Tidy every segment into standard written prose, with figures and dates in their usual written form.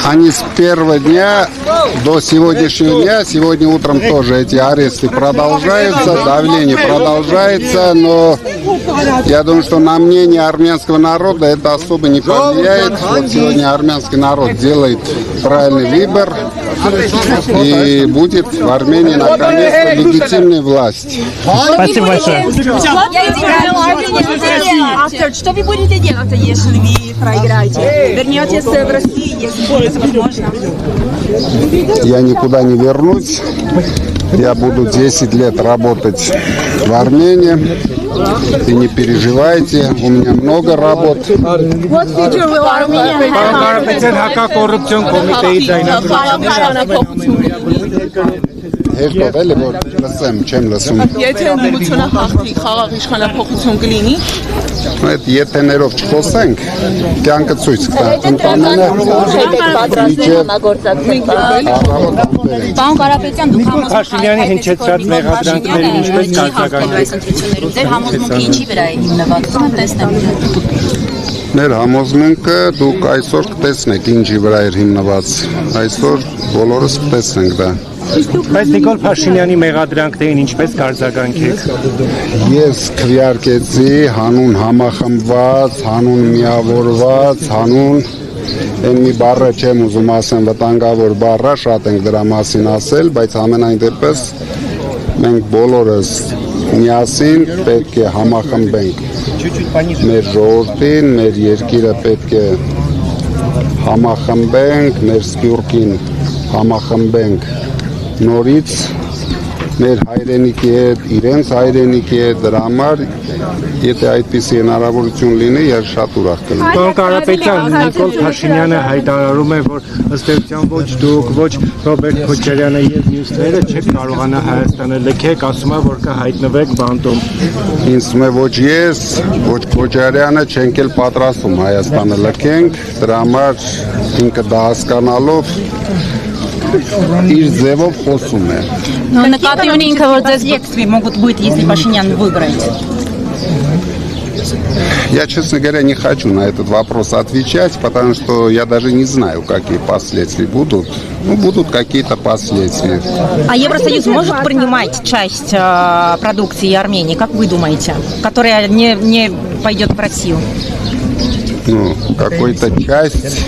Они с первого дня до сегодняшнего дня, сегодня утром тоже эти аресты продолжаются, давление продолжается, но я думаю, что на мнение армянского народа это особо не повлияет. Вот сегодня армянский народ делает правильный выбор и будет в Армении наконец-то легитимная власть. Спасибо большое. Что вы будете делать, если вы проиграете? Вернетесь в Россию, если это возможно? Я никуда не вернусь. Я буду 10 лет работать в Армении. И не переживайте, у меня много работ. What future will Armenia have? Երկով էլի որ լսեմ, չեմ լսում։ Եթե ընդդիմությունը հաղթի, խաղաղ իշխանափոխություն կլինի։ Այդ եթեներով չխոսենք, կյանքը ցույց կտա։ Ընդամենը Պարոն Կարապետյան, դուք Փաշինյանի հնչեցրած մեղադրանքներին ինչպես կարգավորեցիք։ Ձեր համոզմունքը ինչի վրա է հիմնված, տեսնեմ։ Մեր համոզմունքը դուք այսօր կտեսնեք ինչի վրա է հիմնված։ Այսօր բոլորս կտեսնենք դա։ Բայց Նիկոլ Փաշինյանի մեղադրանքներին ինչպես կարձագանքեք։ Ես քվեարկեցի հանուն համախմբված, հանուն միավորված, հանուն Են մի բառը չեմ ուզում ասեմ, վտանգավոր բառը, շատ ենք դրա մասին ասել, բայց ամենայն դեպս մենք բոլորս միասին պետք է համախմբենք մեր ժողովրդին, մեր երկիրը պետք է համախմբենք, մեր սփյուռքին համախմբենք նորից մեր հայրենիքի հետ, իրենց հայրենիքի հետ, դրա համար եթե այդպիսի հնարավորություն լինի, ես շատ ուրախ կլինեմ։ Պարոն Կարապետյան, Նիկոլ Փաշինյանը հայտարարում է, որ ըստ էության ոչ դուք, ոչ Ռոբերտ Քոչարյանը եւ մյուսները չեք կարողանա Հայաստանը լքեք, ասում է, որ կհայտնվեք բանտում։ Ինձ թվում է ոչ ես, ոչ Քոչարյանը չենք էլ պատրաստում Հայաստանը լքենք, դրա համար ինքը դա հասկանալով իր ձևով խոսում է։ Նկատի ունի ինքը, որ ձեզ եկցվի могут быть, если Пашинян выиграет. Я, честно говоря, не хочу на этот вопрос отвечать, потому что я даже не знаю, какие последствия будут. Ну, будут какие-то последствия. А Евросоюз может принимать часть продукции Армении, как вы думаете, которая не пойдет в Россию? Ну, какой-то часть,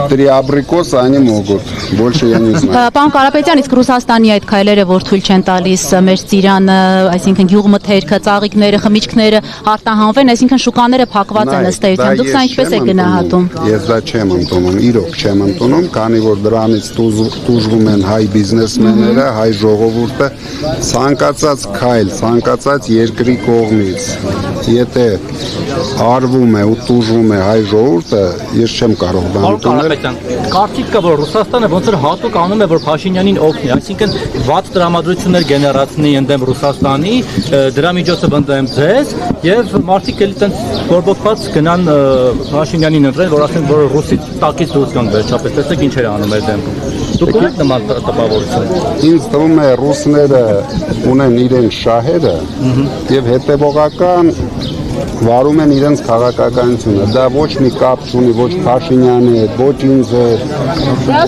3 абрикоса они могут, больше я не знаю. Պարոն Կարապետյան, իսկ Ռուսաստանի այդ քայլերը որ թույլ չեն տալիս մեր ծիրանը, այսինքն գյուղմթերքը, ծաղիկները, խմիչքները արտահանվեն, այսինքն շուկաները փակված են ըստ էության, դուք սա ինչպես եք գնահատում։ Ես դա չեմ ընդունում, իրոք չեմ ընդունում, քանի որ դրանից տուժվում են հայ բիզնեսմենները, հայ ժողովուրդը, ցանկացած քայլ, ցանկացած երկրի կողմից, եթե արվում է ու տուժվում է հայ ժողովուրդը, ես չեմ կարող դա ընդունել։ Կարծիք կա, որ Ռուսաստանը ոնց որ հատուկ անում է, որ Փաշինյանին օգնի, այսինքն վատ տրամադրություններ գեներացնի ընդդեմ Ռուսաստանի, դրա միջոցով ընդդեմ ձեզ, եւ մարդիկ էլի տենց բորբոքված գնան Փաշինյանին ընտրեն, որ ասեն, որ ռուսի տակից դուրս գան վերջապես, տեսեք ինչ էր անում այդ դեպքում։ Դուք ունեք նման տպավորություն։ Ինձ թվում է ռուսները ունեն իրենց շահերը եւ հետեւողական վարում են իրենց քաղաքականությունը։ Դա ոչ մի կապ չունի ոչ Փաշինյանի հետ, ոչ ինձ հետ,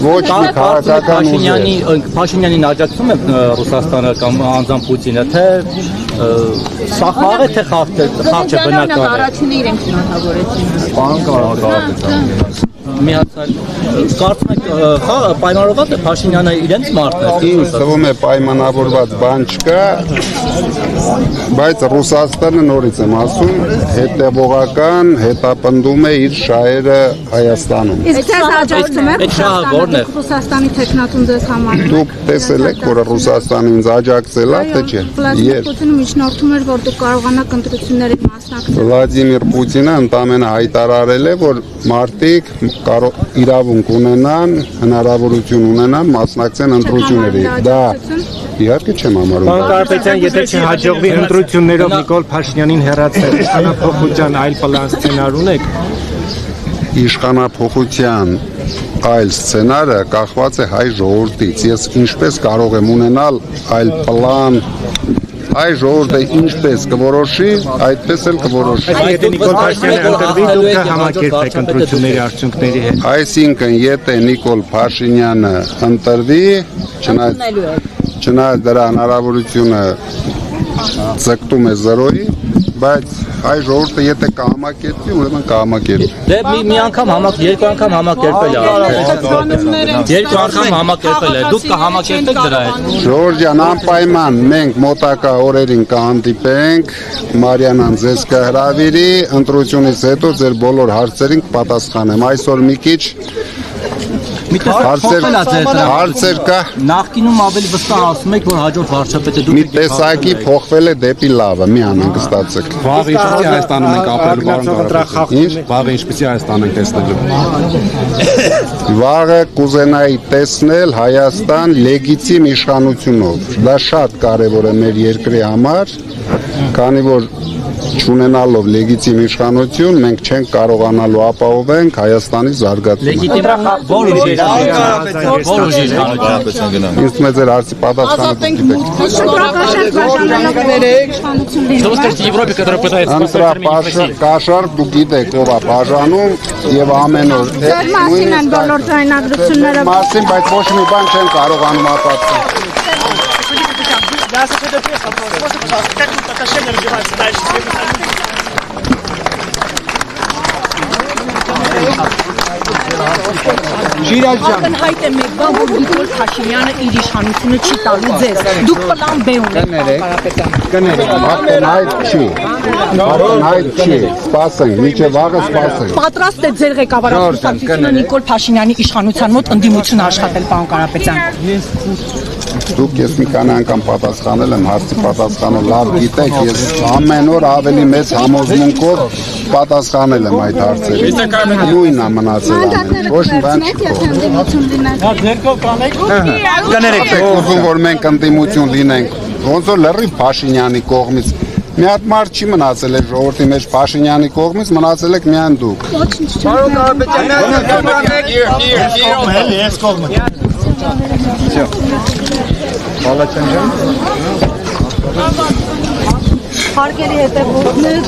ոչ մի քաղաքական ուժի։ Փաշինյանին աջակցում է Ռուսաստանը կամ անձամբ Պուտինը, թե սա խաղ է, թե խաղ չէ բնակարան։ Առաջինը իրենք շնորհավորեցին։ Պարոն Կարապետյան, միացալ կարծում եք պայմանավորված է Փաշինյանը իրենց մարդն է։ Ինձ թվում է պայմանավորված բան չկա, բայց Ռուսաստանը նորից եմ ասում, հետևողական հետապնդում է իր շահերը Հայաստանում։ Իսկ ձեզ աջակցում է Ռուսաստանի տեխնատուն ձեզ համար։ Դուք տեսել եք, որ Ռուսաստանը ինձ աջակցել է, թե չէ։ Վլադիմիր Պուտինը միջնորդում էր, որ դուք կարողանաք ընտրությունների մասնակցել։ Վլադիմիր Պուտինը ընդամենը հայտարարել է, որ մարդիկ իրավունք ունենան, հնարավորություն ունենան մասնակցեն ընտրությունների։ Դա իհարկե չեմ համարում։ Պարոն Կարապետյան, եթե չհաջողվի ընտրություններով Նիկոլ Փաշինյանին հեռացնել, իշխանափոխության այլ պլան սցենար ունեք։ Իշխանափոխության այլ սցենարը կախված է հայ ժողովրդից։ Ես ինչպես կարող եմ ունենալ այլ պլան, հայ ժողովուրդը ինչպես կորոշի, այդպես էլ կորոշի։ Եթե Նիկոլ Փաշինյանը ընտրվի, դուք կհամակերպեք ընտրությունների արդյունքների հետ։ Այսինքն, եթե Նիկոլ Փաշինյանը ընտրվի, չնայած դրա հնարավորությունը ձգտում է 0-ի, բայց հայ ժողովուրդը եթե կհամակերպի, ուրեմն կհամակերպի։ Դե մի անգամ երկու անգամ համակերպել է արդեն։ Երկու անգամ համակերպել է։ Դուք կհամակերպեք դրա հետ։ Ժորժ ջան, անպայման մենք մոտակա օրերին կհանդիպենք, Մարիանան ձեզ կհրավիրի, ընտրությունից հետո ձեր բոլոր հարցերին կպատասխանեմ։ Այսօր մի քիչ հարցեր կա։ Նախկինում ավելի վստահ ասում եք, որ հաջորդ վարչապետը դուք մի տեսակի փոխվել է դեպի լավը, մի անհանգստացեք։ Վաղ ինչպեսի Հայաստանում ենք ապրելու, պարոն Ղարաբաղ։ Վաղ ինչպեսի Հայաստան ենք տեսնելու։ Վաղը կուզենայի տեսնել Հայաստան լեգիտիմ իշխանությունով։ Դա շատ կարևոր է մեր երկրի համար, քանի որ չունենալով լեգիտիմ իշխանություն, մենք չենք կարողանալու ապահովենք Հայաստանի զարգացումը։ Ինձ մեծ էր հարցի պատասխանը գիտեք։ Ընտրակաշառք դու գիտեք ով է բաժանում եւ ամեն օր Ձեր մասին են բոլոր ձայնագրությունները։ մասին, բայց ոչ մի բան չեն կարողանում ապացուցել։ Ակնհայտ է մեկ բան, որ Նիկոլ Փաշինյանը իր իշխանությունը չի տալու ձեզ։ Դուք պլան B ունեք։ Ակնհայտ չի, սպասենք, միջև վաղը սպասենք։ Պատրաստ է ձեր ղեկավարությունը Նիկոլ Փաշինյանի իշխանության մոտ ընդդիմություն աշխատել, պարոն Կարապետյան։ Դուք ես մի քանի անգամ պատասխանել եմ, հարցի պատասխանը լավ գիտեք, ես ամեն օր ավելի մեծ համոզմունքով պատասխանել եմ այդ հարցերին։ Նույնն է մնացել, ոչ մի բան չի։ Ուզում որ մենք ընդդիմություն լինենք, ոնց որ լրիվ Փաշինյանի կողմից։ Մի հատ մարդ չի մնացել է ժողովրդի մեջ Փաշինյանի կողմից, մնացել եք միայն դուք։ Հարկերի հետևողներ